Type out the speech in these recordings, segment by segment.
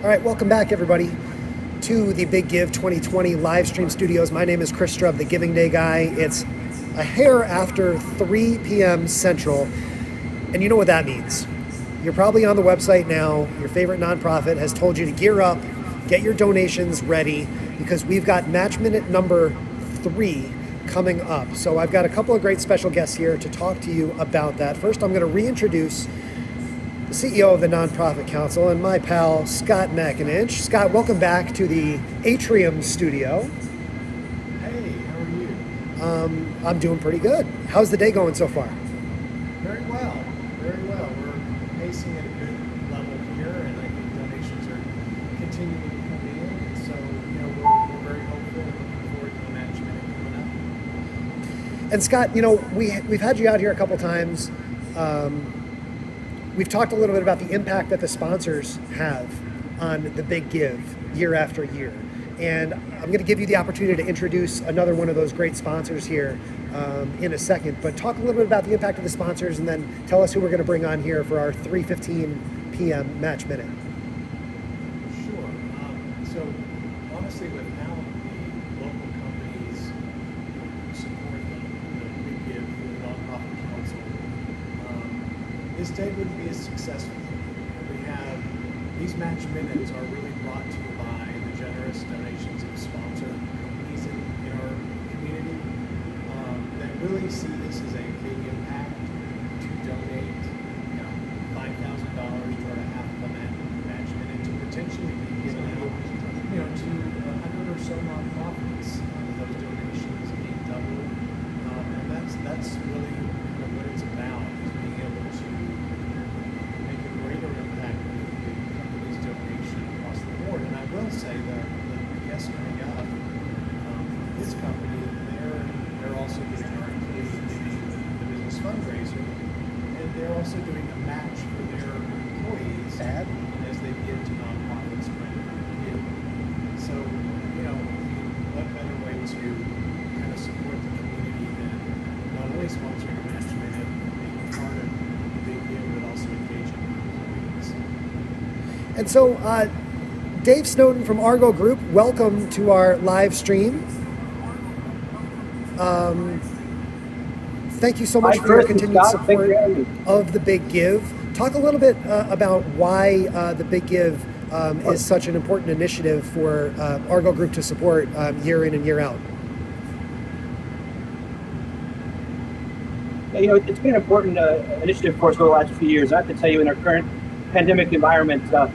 All right, welcome back, everybody, to the Big Give 2020 live stream studios. My name is Chris Strub, the Giving Day guy. It's a hair after 3 p.m. Central, and you know what that means. You're probably on the website now. Your favorite nonprofit has told you to gear up, get your donations ready, because we've got match minute number 3 coming up. So I've got a couple of great special guests here to talk to you about that. First, I'm going to reintroduce the CEO of the Nonprofit Council and my pal, Scott McAninch. Scott, welcome back to the Atrium Studio. Hey, how are you? I'm doing pretty good. How's the day going so far? Very well, very well. We're pacing at a good level here, and I think donations are continuing to come in. So, we're very hopeful and looking forward to the match minute coming up. And Scott, we've had you out here a couple times. We've talked a little bit about the impact that the sponsors have on the Big Give year after year. And I'm going to give you the opportunity to introduce another one of those great sponsors here in a second. But talk a little bit about the impact of the sponsors, and then tell us who we're going to bring on here for our 3:15 p.m. match minute. Sure. So honestly, without the local companies who support the Big Give, the Nonprofit Council, this day wouldn't be as successful. We have these match minutes are really brought to you by the generous donations of sponsor companies in our community that really see this as a big impact to donate, $5,000 toward a half of a match minute to potentially be given out, to 100 or so nonprofits. Those donations being doubled, and that's really what it's about, is being able to make a greater impact with the company's donation across the board. And I will say that the guest coming up from this company, they're also doing our employee giving the business fundraiser, and they're also doing a match for their employees as they give to nonprofits trying to give. So, what better way to kind of support the community than not only sponsoring a match minute, being part of the Big Give, but also engaging employees. And so, Dave Snowden from Argo Group, welcome to our live stream. Thank you so much for your continued support of the Big Give. Talk a little bit about why the Big Give is such an important initiative for Argo Group to support year in and year out. Yeah, it's been an important initiative for us over the last few years. I have to tell you, in our current pandemic environment, the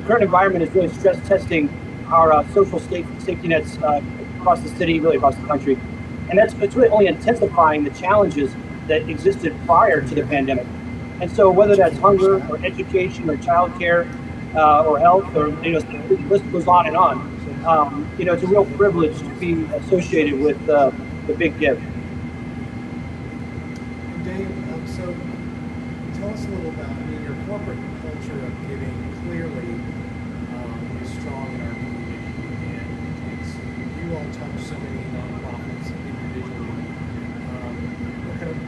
current environment is really stress testing our social safety nets across the city, really across the country. And it's really only intensifying the challenges that existed prior to the pandemic. And so whether that's hunger or education or childcare or health, or the list goes on and on. It's a real privilege to be associated with the Big Give. And Dave, so tell us a little about, your corporate culture of giving clearly is strong in our community, and you all touch so many nonprofits individually.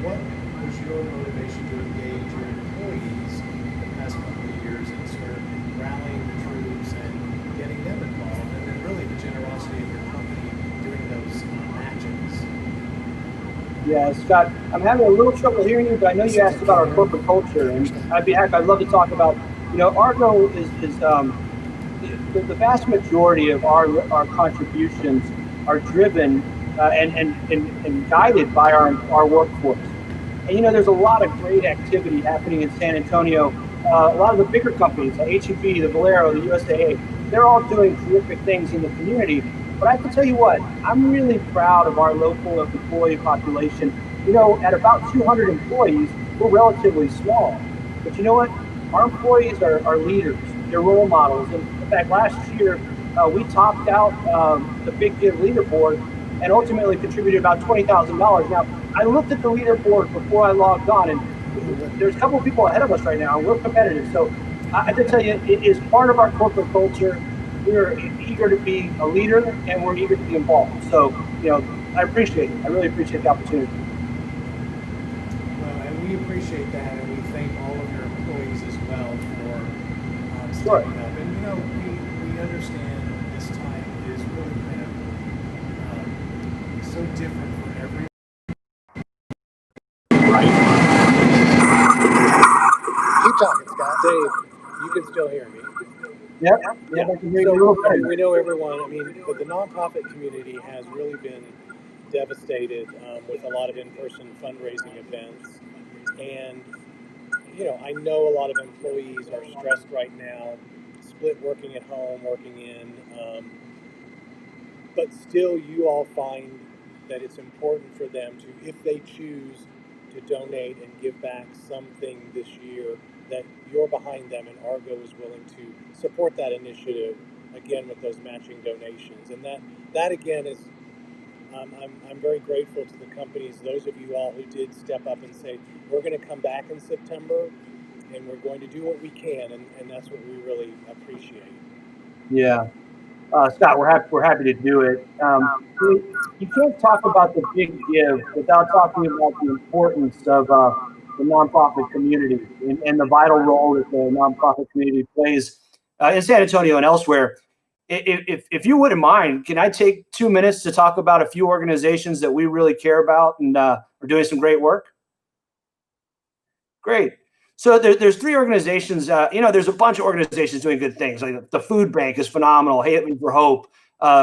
What was your motivation to engage your employees the past couple of years in sort of rallying the troops and getting them involved, and then really the generosity of your company doing those matches? Yeah, Scott, I'm having a little trouble hearing you, but I know you asked about our corporate culture, and I'd love to talk about, Argo is the vast majority of our contributions are driven and guided by our workforce. And there's a lot of great activity happening in San Antonio. A lot of the bigger companies, like H-E-B, the Valero, the USAA, they're all doing terrific things in the community. But I have to tell you what, I'm really proud of our local employee population. At about 200 employees, we're relatively small. But you know what? Our employees are leaders. They're role models. And in fact, last year, we topped out the Big Give leaderboard and ultimately contributed about $20,000. Now, I looked at the leaderboard before I logged on, and there's a couple of people ahead of us right now, and we're competitive. So I have to tell you, it is part of our corporate culture. We're eager to be a leader, and we're eager to be involved. So, I appreciate it. I really appreciate the opportunity. Well, and we appreciate that, and we thank all of your employees as well for stepping up. And we understand this time is really kind of so different for everyone. Keep talking, Scott. Dave, you can still hear me. Yep. Yeah. I can hear you a little I mean, bit. we know everyone. I mean, but the nonprofit community has really been devastated with a lot of in-person fundraising events, and I know a lot of employees are stressed right now, split working at home, working in. But still, you all find that it's important for them to, if they choose to donate and give back something this year, that you're behind them and Argo is willing to support that initiative again with those matching donations. And that again is, I'm very grateful to the companies, those of you all who did step up and say, we're going to come back in September and we're going to do what we can. And that's what we really appreciate. Yeah. Scott, we're happy to do it. You can't talk about the big give without talking about the importance of the nonprofit community and the vital role that the nonprofit community plays in San Antonio and elsewhere. If you wouldn't mind, can I take 2 minutes to talk about a few organizations that we really care about and are doing some great work? Great. So there's three organizations. There's a bunch of organizations doing good things. Like the Food Bank is phenomenal. Haven for Hope,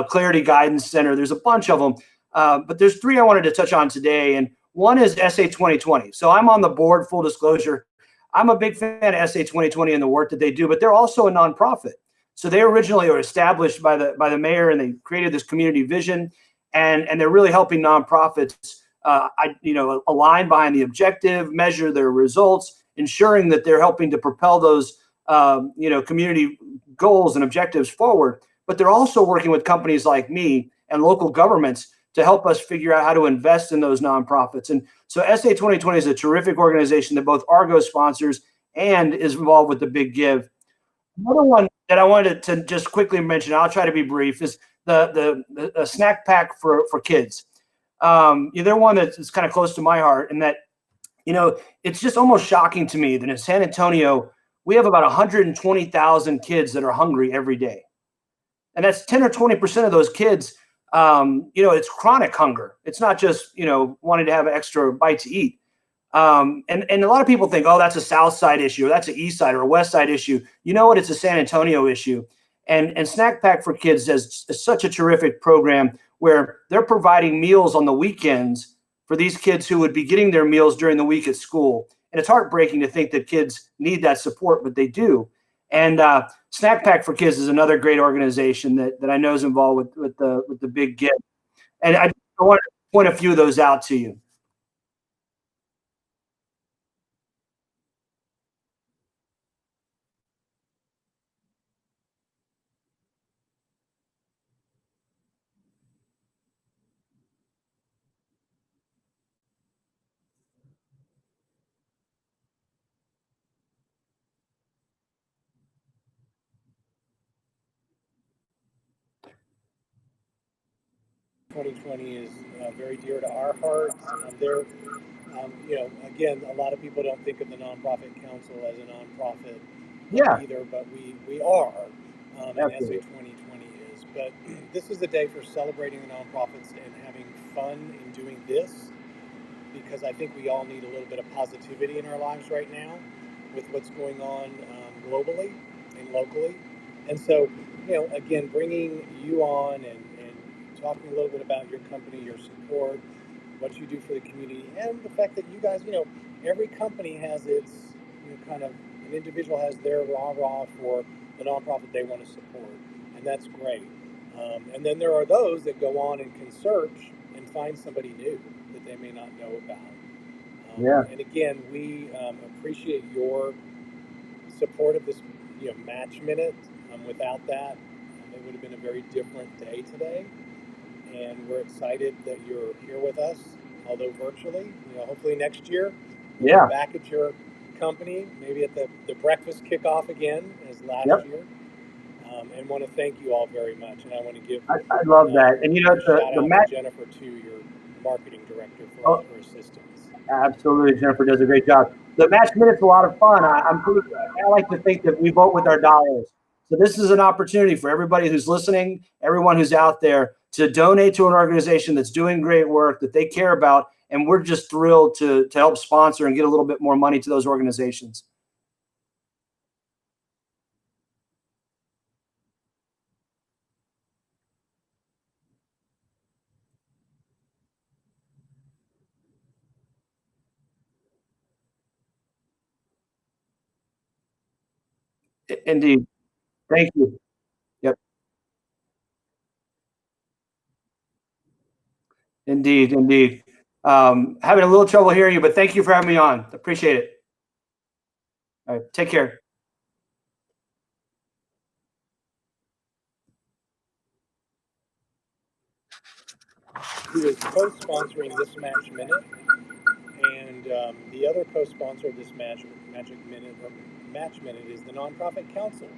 Clarity Guidance Center. There's a bunch of them. But there's three I wanted to touch on today. And one is SA 2020. So I'm on the board, full disclosure. I'm a big fan of SA 2020 and the work that they do, but they're also a nonprofit. So they originally were established by the mayor, and they created this community vision, and they're really helping nonprofits align behind the objective, measure their results, ensuring that they're helping to propel those community goals and objectives forward. But they're also working with companies like me and local governments to help us figure out how to invest in those nonprofits. And so SA 2020 is a terrific organization that both Argo sponsors and is involved with the Big Give. Another one that I wanted to just quickly mention, I'll try to be brief, is the snack pack for kids. They're one that's kind of close to my heart, in that, it's just almost shocking to me that in San Antonio, we have about 120,000 kids that are hungry every day. And that's 10 or 20% of those kids. It's chronic hunger. It's not just, wanting to have an extra bite to eat. And a lot of people think, oh, that's a South Side issue, or that's an East Side or a West Side issue. You know what? It's a San Antonio issue. And Snack Pack for Kids is such a terrific program where they're providing meals on the weekends for these kids who would be getting their meals during the week at school. And it's heartbreaking to think that kids need that support, but they do. And Snack Pack for Kids is another great organization that I know is involved with the Big Give. And I want to point a few of those out to you. Twenty 2020 is very dear to our hearts. Again, a lot of people don't think of the Nonprofit Council as a nonprofit either, but we are, and SA 2020 is. But this is the day for celebrating the nonprofits and having fun in doing this, because I think we all need a little bit of positivity in our lives right now with what's going on globally and locally. And so, again, bringing you on and talking a little bit about your company, your support, what you do for the community, and the fact that you guys, every company has its, kind of, an individual has their rah-rah for the nonprofit they want to support, and that's great. And then there are those that go on and can search and find somebody new that they may not know about. And again, we appreciate your support of this, match minute. Without that, it would have been a very different day today. And we're excited that you're here with us, although virtually. Hopefully next year we'll be back at your company, maybe at the breakfast kickoff again as last year. And want to thank you all very much. And I want to give I love that. And shout out to Jennifer too, your marketing director, for all her assistance. Absolutely, Jennifer does a great job. The match minute's a lot of fun. I like to think that we vote with our dollars. So this is an opportunity for everybody who's listening, everyone who's out there, to donate to an organization that's doing great work that they care about. And we're just thrilled to help sponsor and get a little bit more money to those organizations. Indeed. Thank you. Yep. Indeed. Indeed. Having a little trouble hearing you, but thank you for having me on. Appreciate it. All right. Take care. Who is co-sponsoring this Match Minute, and the other co-sponsor of this Match Minute is the Nonprofit Council.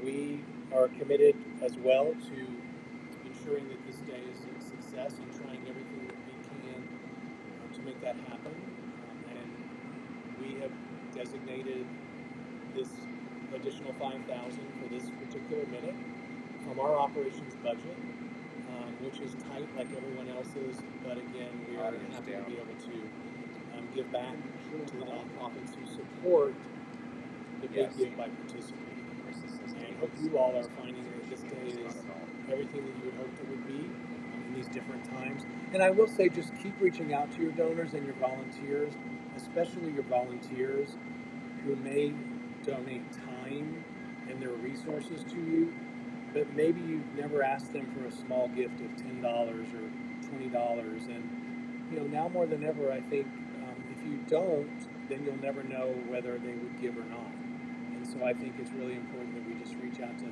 We are committed as well to ensuring that this day is a success and trying everything that we can to make that happen. And we have designated this additional $5,000 for this particular minute from our operations budget, which is tight like everyone else's, but again, we are happy to be able to give back to the nonprofits who support the big give by participating. And I hope you all are finding that this day is everything that you would hope it would be in these different times. And I will say, just keep reaching out to your donors and your volunteers, especially your volunteers who may donate time and their resources to you, but maybe you've never asked them for a small gift of $10 or $20. And now more than ever, I think if you don't, then you'll never know whether they would give or not. And so I think it's really important that we just reach out to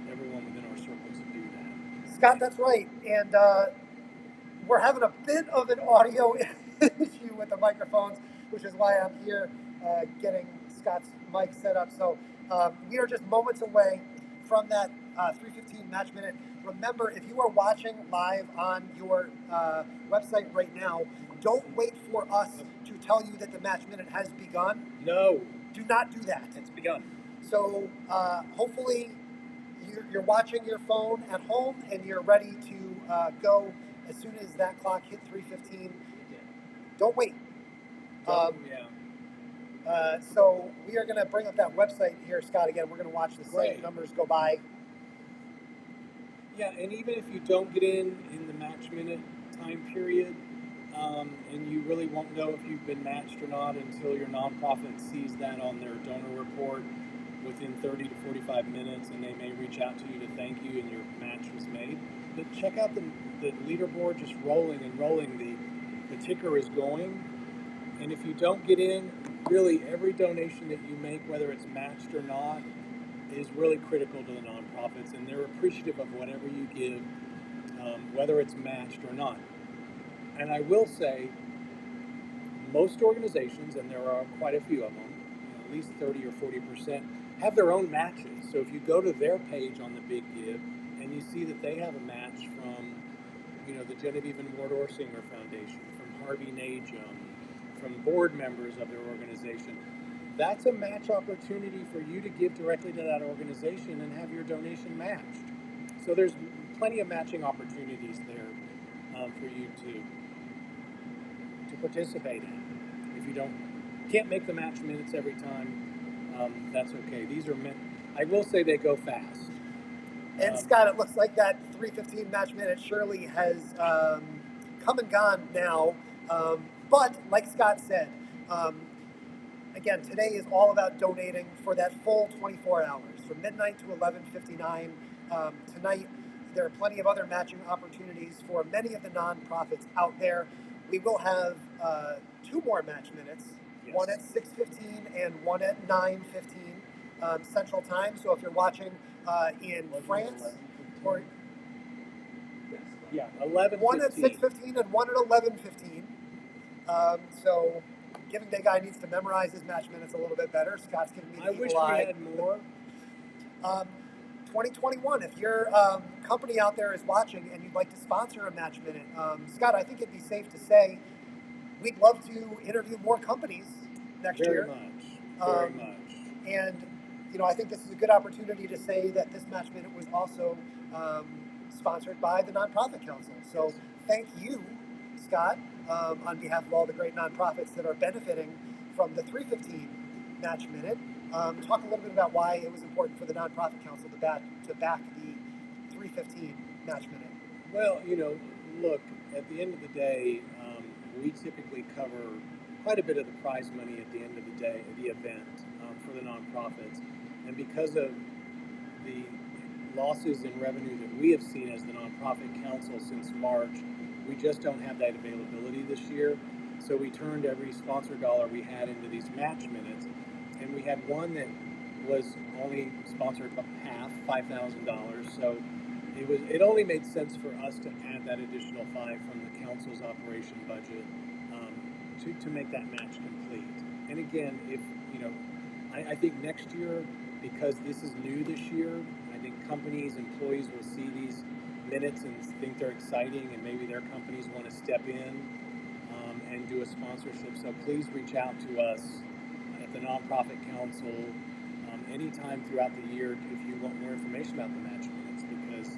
everyone within our circles to do that. Scott, that's right. And we're having a bit of an audio issue with the microphones, which is why I'm here getting Scott's mic set up. So we are just moments away from that 3:15 Match Minute. Remember, if you are watching live on your website right now, don't wait for us to tell you that the Match Minute has begun. No. Do not do that. It's begun. So hopefully you're watching your phone at home and you're ready to go as soon as that clock hit 3:15. Don't wait. So we are going to bring up that website here, Scott. Again, we're going to watch the same numbers go by. Yeah, and even if you don't get in the Match Minute time period, and you really won't know if you've been matched or not until your nonprofit sees that on their donor report within 30 to 45 minutes, and they may reach out to you to thank you and your match was made. But check out the leaderboard just rolling and rolling. The ticker is going. And if you don't get in, really every donation that you make, whether it's matched or not, is really critical to the nonprofits, and they're appreciative of whatever you give, whether it's matched or not. And I will say, most organizations, and there are quite a few of them, at least 30 or 40%, have their own matches. So if you go to their page on the Big Give, and you see that they have a match from, the Genevieve and Ward Orsinger Foundation, from Harvey Najum, from board members of their organization, that's a match opportunity for you to give directly to that organization and have your donation matched. So there's plenty of matching opportunities there for you to participate in. If you can't make the match minutes every time, that's okay. These are meant. I will say they go fast. And Scott, it looks like that 3:15 Match Minute surely has come and gone now. But like Scott said, again, today is all about donating for that full 24 hours, from midnight to 11:59. Tonight, there are plenty of other matching opportunities for many of the nonprofits out there. We will have 2 more Match Minutes, one at 6:15 and one at 9:15 Central Time. So if you're watching in France, or 11. One at 6:15 and one at 11:15. So Giving Day Guy needs to memorize his Match Minutes a little bit better. Scott's giving me the evil eye. I wish we had more. 2021, if your company out there is watching and you'd like to sponsor a Match Minute, Scott, I think it'd be safe to say we'd love to interview more companies next year. Very much. And I think this is a good opportunity to say that this Match Minute was also sponsored by the Nonprofit Council. So thank you, Scott, on behalf of all the great nonprofits that are benefiting from the 315 Match Minute. Talk a little bit about why it was important for the Nonprofit Council to back the 315 Match Minute. Well, look, at the end of the day, we typically cover quite a bit of the prize money at the end of the day, the event, for the nonprofits. And because of the losses in revenue that we have seen as the Nonprofit Council since March, we just don't have that availability this year. So we turned every sponsor dollar we had into these match minutes. And we had one that was only sponsored half, $5,000. So it only made sense for us to add that additional $5 from the council's operation budget to make that match complete. And again, I think next year, because this is new this year, I think companies, employees will see these minutes and think they're exciting, and maybe their companies want to step in and do a sponsorship. So please reach out to us at the Nonprofit Council anytime throughout the year if you want more information about the match minutes, because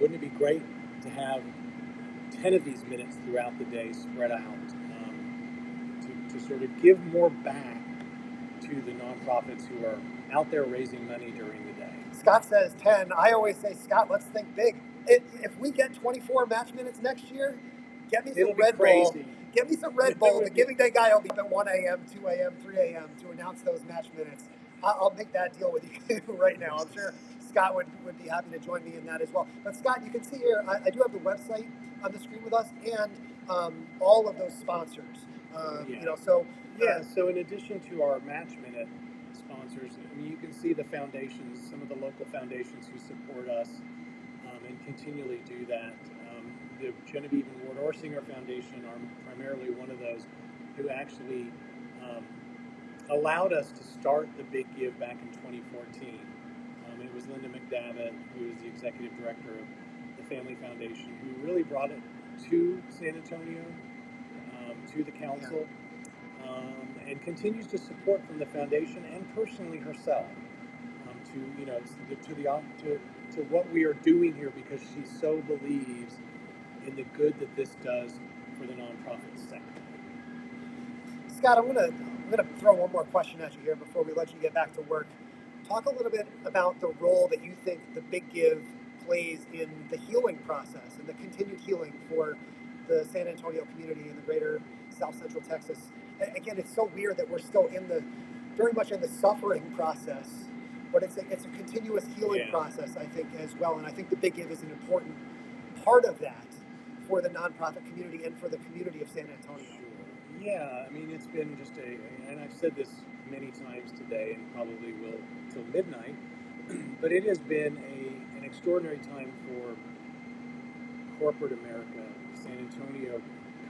wouldn't it be great to have 10 of these minutes throughout the day spread out to sort of give more back to the nonprofits who are out there raising money during the day. Scott says 10. I always say, Scott, let's think big. If we get 24 match minutes next year, get me some Red Bull. Get me some Red Bull. The Giving Day guy will be up at 1 a.m., 2 a.m., 3 a.m. to announce those match minutes. I'll make that deal with you right now. I'm sure Scott would be happy to join me in that as well. But Scott, you can see here, I do have the website on the screen with us and all of those sponsors. So in addition to our match minute sponsors, you can see the foundations, some of the local foundations who support us and continually do that. The Genevieve and Ward Orsinger Foundation are primarily one of those who actually allowed us to start the Big Give back in 2014. It was Linda McDavitt, who is the executive director of the Family Foundation, who really brought it to San Antonio, to the council, and continues to support from the foundation and personally herself to what we are doing here, because she so believes in the good that this does for the nonprofit sector. Scott, I'm gonna throw one more question at you here before we let you get back to work. Talk a little bit about the role that you think the Big Give plays in the healing process and the continued healing for the San Antonio community and the greater South Central Texas. Again, it's so weird that we're still very much in the suffering process, but it's a continuous healing process, I think, as well. And I think the Big Give is an important part of that for the nonprofit community and for the community of San Antonio. Sure. Yeah, it's been just and I've said this many times today and probably will till midnight, but it has been an extraordinary time for corporate America, San Antonio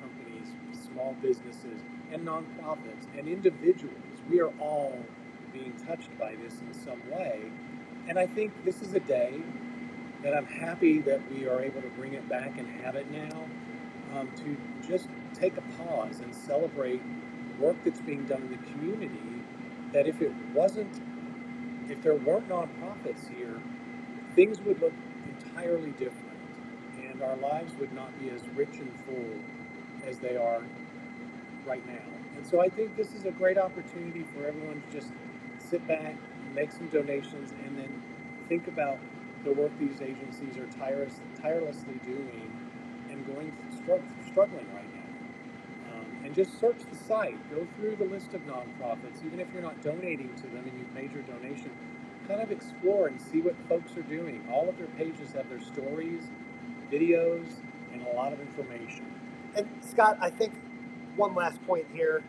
companies, small businesses, and nonprofits, and individuals. We are all being touched by this in some way. And I think this is a day that I'm happy that we are able to bring it back and have it now, to just take a pause and celebrate work that's being done in the community, that if there weren't nonprofits here, things would look entirely different, and our lives would not be as rich and full as they are right now. And so I think this is a great opportunity for everyone to just sit back, make some donations, and then think about the work these agencies are tirelessly doing and struggling right now. And just search the site, go through the list of nonprofits, even if you're not donating to them and you've made your donation, kind of explore and see what folks are doing. All of their pages have their stories, videos, and a lot of information. And Scott, I think one last point here.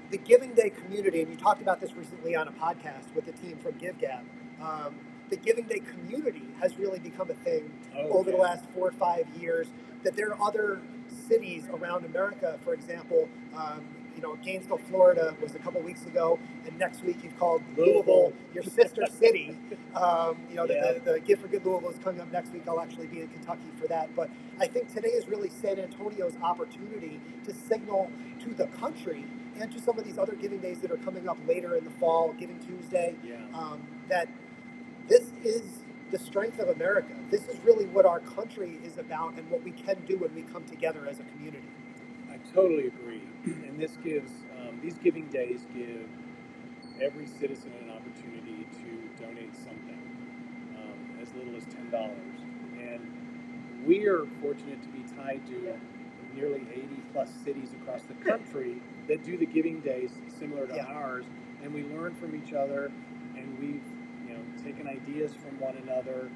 The Giving Day community, and you talked about this recently on a podcast with the team from GiveGab, the Giving Day community has really become a thing over the last 4 or 5 years, that there are other cities around America, for example, Gainesville, Florida was a couple weeks ago, and next week you've called Louisville your sister city. The Give for Good Louisville is coming up next week. I'll actually be in Kentucky for that. But I think today is really San Antonio's opportunity to signal to the country and to some of these other giving days that are coming up later in the fall, Giving Tuesday, that this is the strength of America. This is really what our country is about and what we can do when we come together as a community. I totally agree. And this gives, these giving days give every citizen an opportunity to donate something, as little as $10. And we are fortunate to be tied to nearly 80 plus cities across the country that do the giving days similar to ours. And we learn from each other, and we've taken ideas from one another,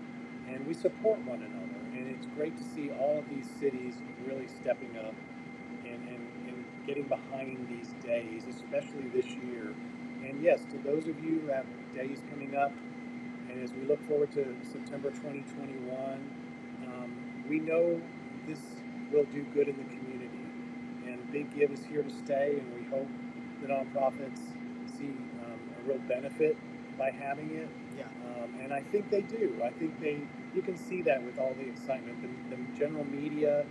and we support one another. And it's great to see all of these cities really stepping up and getting behind these days, especially this year. And yes, to those of you who have days coming up, and as we look forward to September 2021, we know this will do good in the community. And Big Give is here to stay, and we hope the nonprofits see a real benefit by having it. And I think they do. I think you can see that with all the excitement. The general media,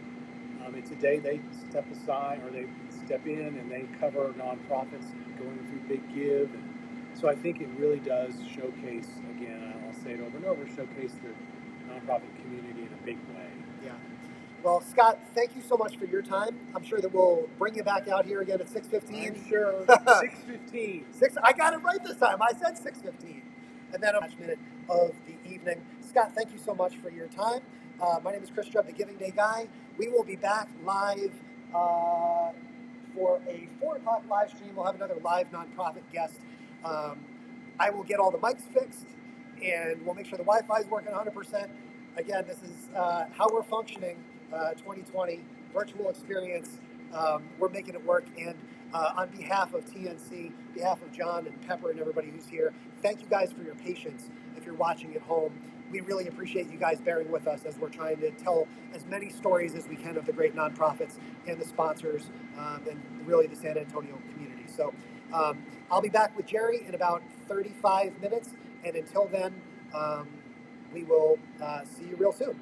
it's a day they step aside, or they step in and they cover nonprofits going through Big Give. And so I think it really does showcase, again, I'll say it over and over, showcase the nonprofit community in a big way. Yeah. Well, Scott, thank you so much for your time. I'm sure that we'll bring you back out here again at 6:15. I'm sure. 6:15. I got it right this time. I said 6:15. And then a minute of the evening. Scott, thank you so much for your time. My name is Chris Strub, the Giving Day guy. We will be back live for a 4 o'clock live stream. We'll have another live nonprofit guest. I will get all the mics fixed, and we'll make sure the Wi-Fi is working 100%. Again, this is how we're functioning 2020, virtual experience. We're making it work. And on behalf of TNC, behalf of John and Pepper and everybody who's here, thank you guys for your patience. If you're watching at home, we really appreciate you guys bearing with us as we're trying to tell as many stories as we can of the great nonprofits and the sponsors and really the San Antonio community. So I'll be back with Jerry in about 35 minutes. And until then, we will see you real soon.